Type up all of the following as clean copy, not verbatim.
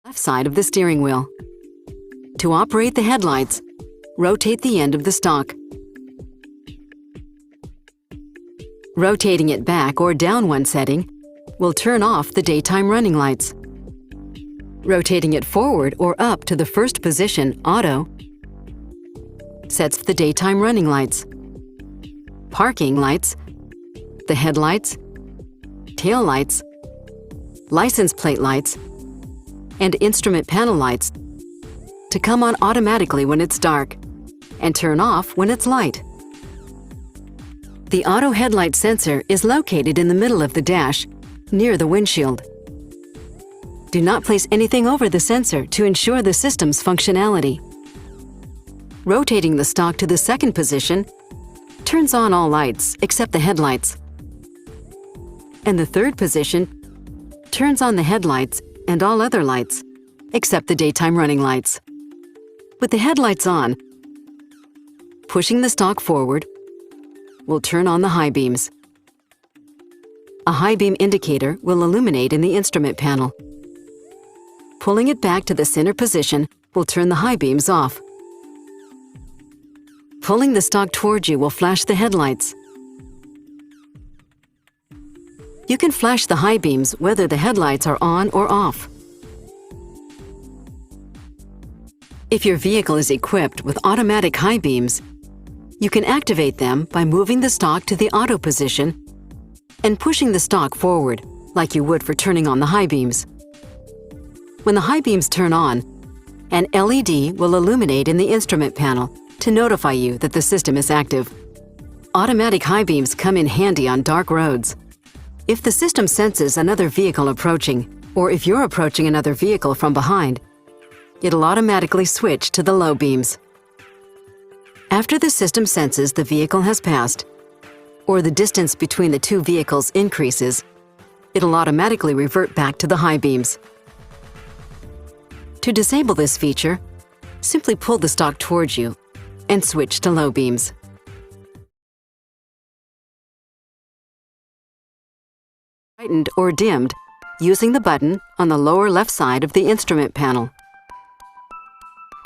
left side of the steering wheel. To operate the headlights, rotate the end of the stalk. Rotating it back or down one setting will turn off the daytime running lights. Rotating it forward or up to the first position, auto, sets the daytime running lights, parking lights, the headlights, tail lights, license plate lights, and instrument panel lights to come on automatically when it's dark and turn off when it's light. The auto headlight sensor is located in the middle of the dash, near the windshield. Do not place anything over the sensor to ensure the system's functionality. Rotating the stalk to the second position turns on all lights except the headlights. And the third position turns on the headlights and all other lights, except the daytime running lights. With the headlights on, pushing the stalk forward will turn on the high beams. A high beam indicator will illuminate in the instrument panel. Pulling it back to the center position will turn the high beams off. Pulling the stalk towards you will flash the headlights. You can flash the high beams whether the headlights are on or off. If your vehicle is equipped with automatic high beams, you can activate them by moving the stalk to the auto position and pushing the stalk forward, like you would for turning on the high beams. When the high beams turn on, an LED will illuminate in the instrument panel to notify you that the system is active. Automatic high beams come in handy on dark roads. If the system senses another vehicle approaching, or if you're approaching another vehicle from behind, it'll automatically switch to the low beams. After the system senses the vehicle has passed, or the distance between the two vehicles increases, it'll automatically revert back to the high beams. To disable this feature, simply pull the stalk towards you and switch to low beams. Brightened or dimmed using the button on the lower left side of the instrument panel.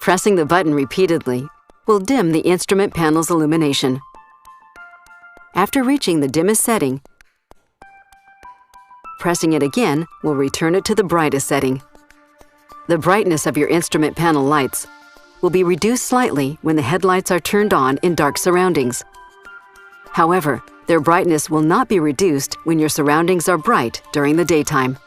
Pressing the button repeatedly will dim the instrument panel's illumination. After reaching the dimmest setting, pressing it again will return it to the brightest setting. The brightness of your instrument panel lights will be reduced slightly when the headlights are turned on in dark surroundings. However, their brightness will not be reduced when your surroundings are bright during the daytime.